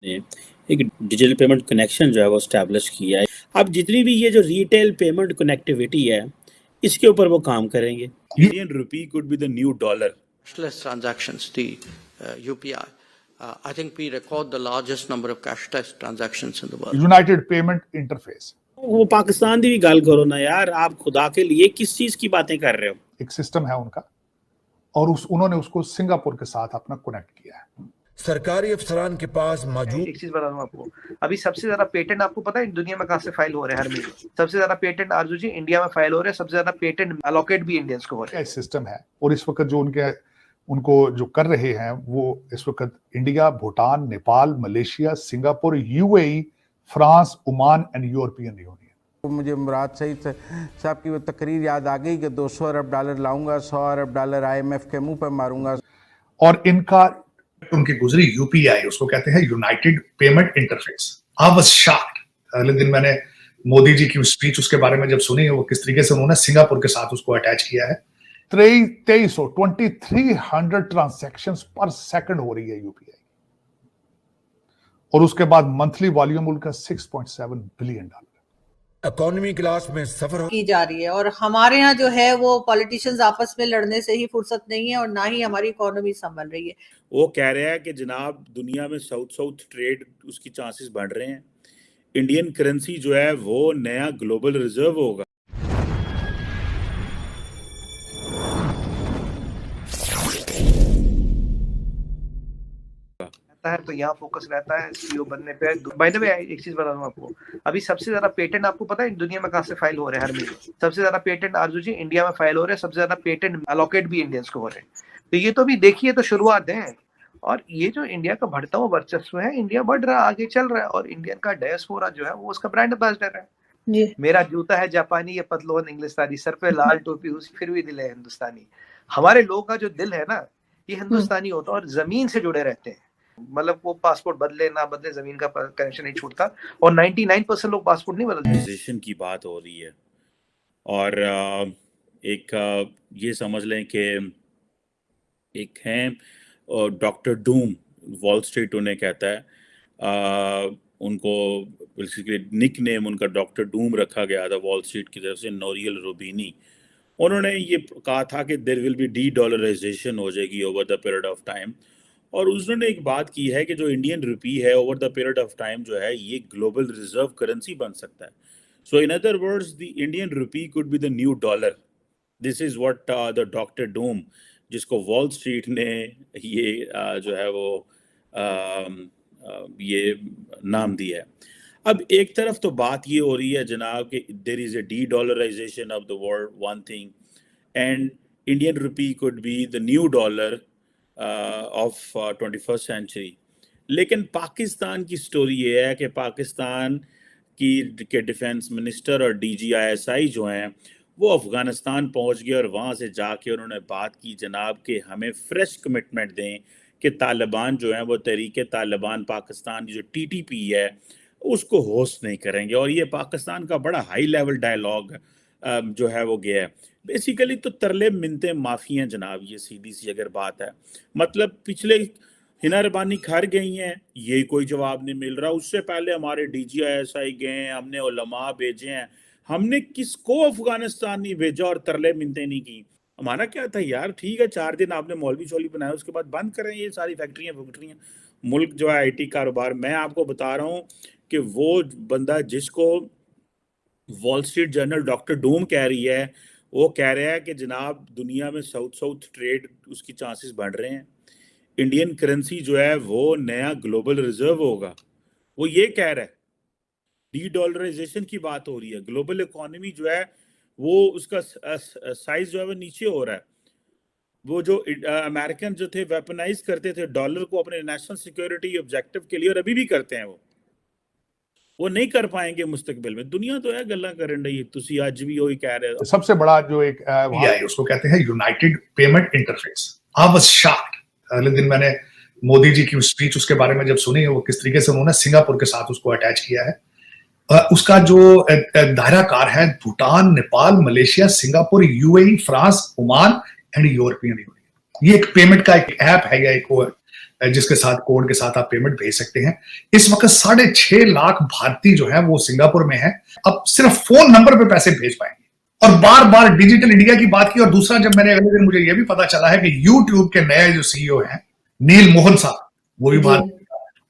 ने एक digital payment connection जो है वो एस्टैब्लिश किया है। अब जितनी भी ये जो रिटेल पेमेंट कनेक्टिविटी है, इसके ऊपर वो काम करेंगे। Indian rupee could be the new dollar. Cashless transactions, the UPI. I think we record the largest number of cashless transactions in the world. United Payment Interface वो पाकिस्तान की भी गल करो ना यार, आप खुदा के लिए किस चीज की बातें कर रहे हो? एक सिस्टम है उनका और उन्होंने उसको सिंगापुर के साथ अपना कनेक्ट किया है। सरकारी अफसरान के पास मौजूद। एक चीज बता दूं आपको, अभी सबसे ज्यादा पेटेंट आपको पता है दुनिया में कहां से फाइल हो रहे हैं हर महीने? सबसे ज्यादा पेटेंट आरजू जी इंडिया में फाइल हो रहे हैं, सबसे ज्यादा पेटेंट अलोकेट भी इंडियंस को हो रहे हैं। सिस्टम है और इस वक्त जो उनको जो कर रहे हैं वो इस वक्त India, Bhutan, Nepal, Malaysia, Singapore, UAE, France, Oman and European union. मुझे मुराद सईद साहब की वो तकरीर याद आ गई कि 200 अरब डॉलर लाऊंगा, 100 अरब डॉलर IMF के मुंह पे मारूंगा। और इनका उनकी गुजरी यूपीआई, उसको कहते हैं United payment interface. I was shocked. अगले दिन मैंने मोदी जी की स्पीच उसके बारे में जब सुनी, वो किस तरीके से उन्होंने सिंगापुर के साथ उसको अटैच किया है। 2300 ट्रांजैक्शंस पर सेकंड हो रही है यूपीआई, और उसके बाद मंथली वॉल्यूम उनका 6.7 बिलियन डॉलर इकोनॉमी क्लास में सफर की जा रही है। और हमारे यहाँ जो है वो पॉलिटिशियंस आपस में लड़ने से ही फुर्सत नहीं है और ना ही हमारी इकोनॉमी संभल रही है। वो कह रहे हैं कि जनाब दुनिया में साउथ ट्रेड उसकी चांसेस बढ़ रहे हैं, इंडियन करेंसी जो है वो नया ग्लोबल रिजर्व होगा। है तो यहाँ फोकस रहता है सीईओ बनने पे। बाय द वे एक चीज बता दूं आपको, अभी सबसे ज्यादा पेटेंट आपको पता है दुनिया में कहां से फाइल हो रहे हैं हर महीने? सबसे ज्यादा पेटेंट आरजू जी इंडिया में फाइल हो रहे हैं, सबसे ज्यादा पेटेंट अलोकेट भी इंडियंस को हो रहे हैं। तो ये तो भी देखिए, तो शुरुआत है। और ये जो इंडिया का बढ़ता हुआ वर्चस्व है, इंडिया बढ़ रहा है, आगे चल रहा है, और इंडियन का डायस्पोरा जो है वो उसका ब्रांड एम्बेसडर है। मेरा जूता है जापानी, ये पतलोन इंग्लिस्तानी, सर पे लाल टोपी, फिर भी दिल है हिंदुस्तानी। हमारे लोगों का जो दिल है ना, ये हिंदुस्तानी होता है और जमीन से जुड़े रहते हैं। मतलब वो पासपोर्ट बदले ना बदले, जमीन का कनेक्शन नहीं छूटता, और 99% लोग पासपोर्ट नहीं बदलते। की बात हो रही है, और एक ये समझ लें कि एक हैं डॉक्टर डूम, वॉल स्ट्रीट उन्हें कहता है, उनको बेसिकली निक नेम उनका डॉक्टर डूम रखा गया था वॉल स्ट्रीट की तरफ से, नोरियल रूबिनी। उन्होंने ये कहा था कि देयर विल बी डी-डॉलराइजेशन हो जाएगी over the period of time, और उन्होंने एक बात की है कि जो इंडियन रुपी है over the period of time जो है ये ग्लोबल रिजर्व करेंसी बन सकता है। So in other words the Indian rupee could be the new dollar. This is what the doctor doom, जिसको वॉल स्ट्रीट ने ये जो है वो ये नाम दिया है। अब एक तरफ तो बात ये हो रही है जनाब कि there is a dedollarization of the world, one thing, and Indian rupee could be the new dollar of 21st century. लेकिन पाकिस्तान की स्टोरी ये है कि पाकिस्तान के डिफेंस मिनिस्टर और DGISI जो हैं वो अफ़गानिस्तान पहुंच गए, और वहाँ से जाके उन्होंने बात की जनाब कि हमें फ्रेश कमिटमेंट दें कि तालिबान जो हैं वो तहरीक तालिबान पाकिस्तान की जो TTP है उसको होस्ट नहीं करेंगे। और ये पाकिस्तान का बड़ा हाई लेवल डायलॉग जो है वो गया है। बेसिकली तो तरले मिनते माफ़ी हैं जनाब, ये सीधी सी अगर बात है। मतलब पिछले हिना रबानी घर गई हैं, यही कोई जवाब नहीं मिल रहा। उससे पहले हमारे DGISI गए, हमने उलमा भेजे हैं, हमने किसको अफगानिस्तान नहीं भेजा और तरले मिनते नहीं की। हमारा क्या था यार, ठीक है 4 दिन आपने मौलवी शौलवी बनाया, उसके बाद बंद करें ये सारी फैक्ट्रियाँ। मुल्क जो है IT कारोबार, मैं आपको बता रहा हूँ कि वो बंदा जिसको Wall street journal doctor Doom कह रही है, वो कह रहा है कि जनाब दुनिया में साउथ ट्रेड उसकी चांसेस बढ़ रहे हैं, इंडियन करेंसी जो है वो नया ग्लोबल रिजर्व होगा। वो ये कह रहा है, डी-डॉलराइजेशन की बात हो रही है, ग्लोबल इकोनॉमी जो है वो उसका साइज जो है वो नीचे हो रहा है। वो जो अमेरिकन जो थे वेपनाइज करते थे डॉलर को अपने नेशनल सिक्योरिटी ऑब्जेक्टिव के लिए, और अभी भी करते हैं, वो नहीं कर पाएंगे मुस्तकबिल में। दुनिया तो है गल्ला करन रही है, तुसी आज भी वही कह रहे हो। सबसे बड़ा जो एक उसको कहते हैं United payment interface. I was shocked. अगले दिन मैंने मोदी जी की स्पीच उसके बारे में जब सुनी, वो किस तरीके से उन्होंने सिंगापुर के साथ उसको अटैच किया है। उसका जो दायरा कार है Bhutan, Nepal, Malaysia, Singapore, UAE, France, Oman and European union. ये एक पेमेंट का एक ऐप है या एक जिसके साथ कोड के साथ आप पेमेंट भेज सकते हैं। इस वक्त 6.5 लाख भारतीय जो है वो सिंगापुर में है, अब सिर्फ फोन नंबर पे पैसे भेज पाएंगे। और बार बार डिजिटल इंडिया की बात की। और दूसरा, जब मैंने अगले दिन मुझे यह भी पता चला है कि यूट्यूब के नए जो सीईओ हैं नील मोहन साहब, वो भी बात,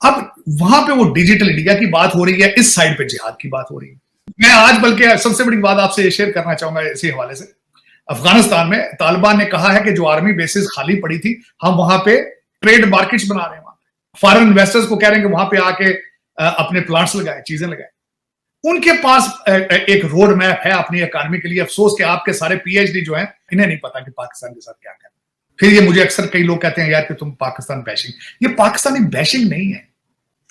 अब वहां पे वो डिजिटल इंडिया की बात हो रही है, इस साइड पे जिहाद की बात हो रही है। मैं आज बल्कि सबसे बड़ी बात आपसे शेयर करना चाहूंगा इसी हवाले से। अफगानिस्तान में तालिबान ने कहा है कि जो आर्मी बेसिस खाली पड़ी थी, हम वहां पे ट्रेड मार्केट्स बना रहे हैं, वहां पे फॉरेन इन्वेस्टर्स को कह रहे हैं कि वहां पे आके अपने प्लांट्स लगाए, चीजें लगाए। उनके पास एक रोड मैप है अपनी इकोनॉमी के लिए। अफसोस कि आपके सारे पीएचडी जो हैं, इन्हें नहीं पता कि पाकिस्तान के साथ क्या करना। फिर ये मुझे अक्सर कई लोग कहते हैं यार कि तुम पाकिस्तान बैशिंग, ये पाकिस्तानी बैशिंग नहीं है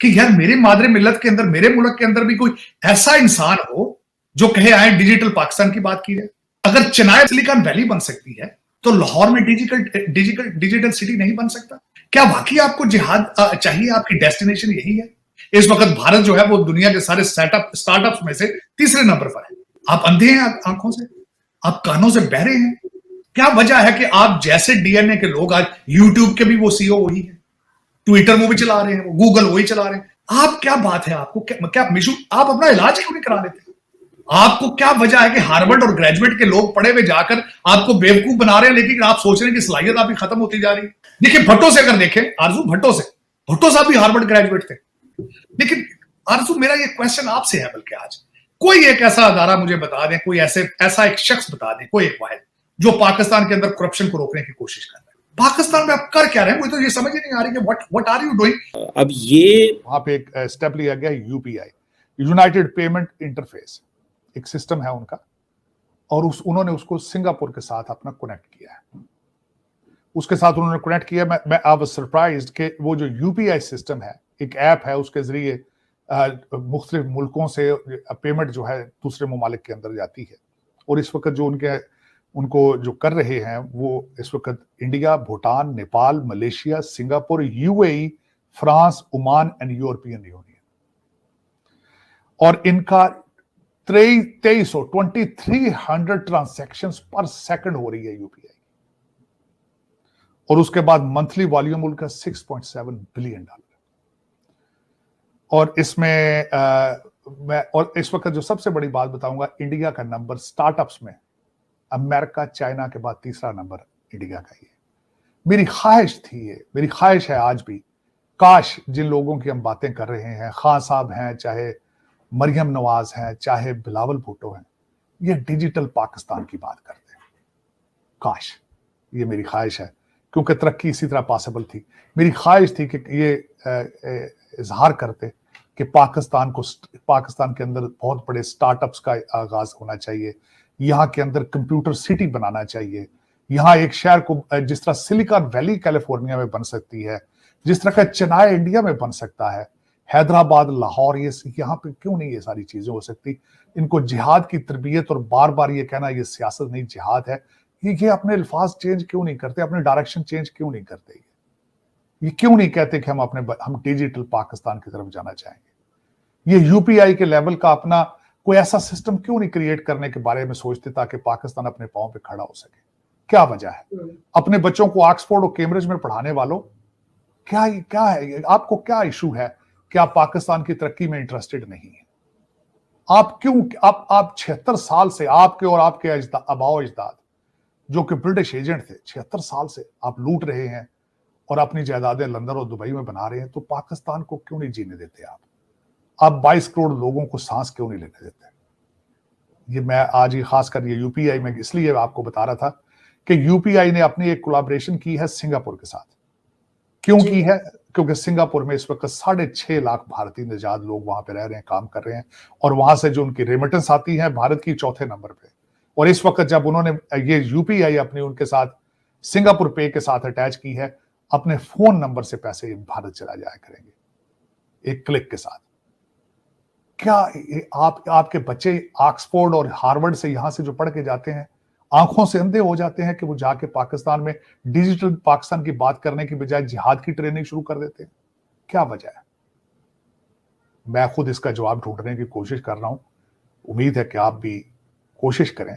कि यार मेरे मादरे मिल्लत के अंदर, मेरे मुल्क के अंदर भी कोई ऐसा इंसान हो जो कहे आए डिजिटल पाकिस्तान की बात की है। अगर चेन्नई सिलिकॉन वैली बन सकती है तो लाहौर में डिजिटल सिटी नहीं बन सकता? क्या वाकई आपको जिहाद चाहिए? आपकी डेस्टिनेशन यही है? इस वक्त भारत जो है वो दुनिया के सारे स्टार्टअप्स में से तीसरे नंबर पर है। आप अंधे हैं आंखों से, आप कानों से बहरे हैं। क्या वजह है कि आप जैसे डीएनए के लोग, आज यूट्यूब के भी वो सीईओ वही है, ट्विटर वो भी चला रहे हैं, वो गूगल वही चला रहे हैं। आप क्या बात है, आपको क्या मिशू, आप अपना इलाज क्यों नहीं करा लेते? आपको क्या वजह है कि हार्वर्ड और ग्रेजुएट के लोग पढ़े हुए जाकर आपको बेवकूफ बना रहे हैं, लेकिन आप सोच रहे हैं कि सलाहियत आपकी खत्म होती जा रही है? देखिए भट्टो से अगर देखें, आरजू भट्टो साहब भी हार्वर्ड ग्रेजुएट थे। लेकिन आरजू, मेरा ये क्वेश्चन आपसे है, बल्कि आज कोई एक ऐसा अदारा मुझे बता दें, कोई ऐसा एक शख्स बता दें, कोई एक वाहिद, जो पाकिस्तान के अंदर करप्शन को रोकने की कोशिश कर रहा है। पाकिस्तान में आप कर क्या रहे हैं? मुझे तो ये समझ ही नहीं आ रही कि व्हाट आर यू डूइंग। अब ये वहां पे एक स्टेप लिया गया, यूपीआई, यूनाइटेड पेमेंट इंटरफेस, एक सिस्टम है उनका, और उन्होंने उसको सिंगापुर के साथ अपना कनेक्ट किया है। उसके साथ उन्होंने कनेक्ट किया। मैं आई वाज सरप्राइज्ड कि वो जो यूपीआई सिस्टम है, एक ऐप है, उसके जरिए मुख्तलिफ मुल्कों से पेमेंट जो है दूसरे ममालिक के अंदर जाती है। और इस वक्त जो उनको जो कर रहे हैं वो इस वक्त India, Bhutan, Nepal, Malaysia, Singapore, UAE, France, Oman and European union. और इनका 2300 ट्रांसैक्शंस पर सेकंड हो रही है यूपीआई। और उसके बाद मंथली वॉल्यूम उनका $6.7 बिलियन। और इसमें और इस वक्त जो सबसे बड़ी बात बताऊंगा, इंडिया का नंबर स्टार्टअप्स में अमेरिका, चाइना के बाद तीसरा नंबर इंडिया का ही है। मेरी ख्वाहिश है आज भी, काश जिन लोगों की हम बातें कर रहे हैं, खान साहब हैं, चाहे मरियम नवाज हैं, चाहे बिलावल भुट्टो हैं, ये डिजिटल पाकिस्तान की बात करते हैं। काश, ये मेरी ख्वाहिश है, क्योंकि तरक्की इसी तरह पॉसिबल थी। मेरी ख्वाहिश थी कि ये इजहार करते कि पाकिस्तान के अंदर बहुत बड़े स्टार्टअप्स का आगाज होना चाहिए, यहाँ के अंदर कंप्यूटर सिटी बनाना चाहिए, यहाँ एक शहर को जिस तरह सिलिकॉन वैली कैलिफोर्निया में बन सकती है, जिस तरह का चेन्नई इंडिया में बन सकता है, हैदराबाद, लाहौर, ये यहाँ पे क्यों नहीं ये सारी चीजें हो सकती? इनको जिहाद की तरबियत और बार बार ये कहना ये सियासत नहीं जिहाद है, ये अपने अल्फाज चेंज क्यों नहीं करते, अपने डायरेक्शन चेंज क्यों नहीं करते? ये क्यों नहीं कहते कि हम डिजिटल पाकिस्तान की तरफ जाना चाहेंगे? ये यूपीआई के लेवल का अपना कोई ऐसा सिस्टम क्यों नहीं क्रिएट करने के बारे में सोचते ताकि पाकिस्तान अपने पांव पे खड़ा हो सके? क्या वजह है? अपने बच्चों को ऑक्सफोर्ड और कैम्ब्रिज में पढ़ाने वालों, क्या है, आपको क्या इशू है कि आप पाकिस्तान की तरक्की में इंटरेस्टेड नहीं है? आप क्यों, आप 76 साल से, आपके और आपके आबाओ अजदाद जो कि ब्रिटिश एजेंट थे, 76 साल से आप लूट रहे हैं और अपनी जायदादें लंदन और दुबई में बना रहे हैं, तो पाकिस्तान को क्यों नहीं जीने देते? आप 22 करोड़ लोगों को सांस क्यों नहीं लेने देते? ये मैं आज ही खासकर ये यूपीआई में इसलिए आपको बता रहा था कि यूपीआई ने अपनी एक कोलैबोरेशन की है सिंगापुर के साथ। क्यों की है? क्योंकि सिंगापुर में इस वक्त 6.5 लाख भारतीय निजात लोग वहां पे रह रहे हैं, काम कर रहे हैं, और वहां से जो उनकी रेमिटेंस आती है भारत की 4थे नंबर पे। और इस वक्त जब उन्होंने ये यूपीआई अपनी उनके साथ सिंगापुर पे के साथ अटैच की है, अपने फोन नंबर से पैसे भारत चला जाया करेंगे एक क्लिक के साथ। क्या आपके बच्चे ऑक्सफोर्ड और हार्वर्ड से यहां से जो पढ़ के जाते हैं, आंखों से अंधे हो जाते हैं कि वो जाके पाकिस्तान में डिजिटल पाकिस्तान की बात करने की बजाय जिहाद की ट्रेनिंग शुरू कर देते हैं? क्या वजह है? मैं खुद इसका जवाब ढूंढने की कोशिश कर रहा हूं। उम्मीद है कि आप भी कोशिश करें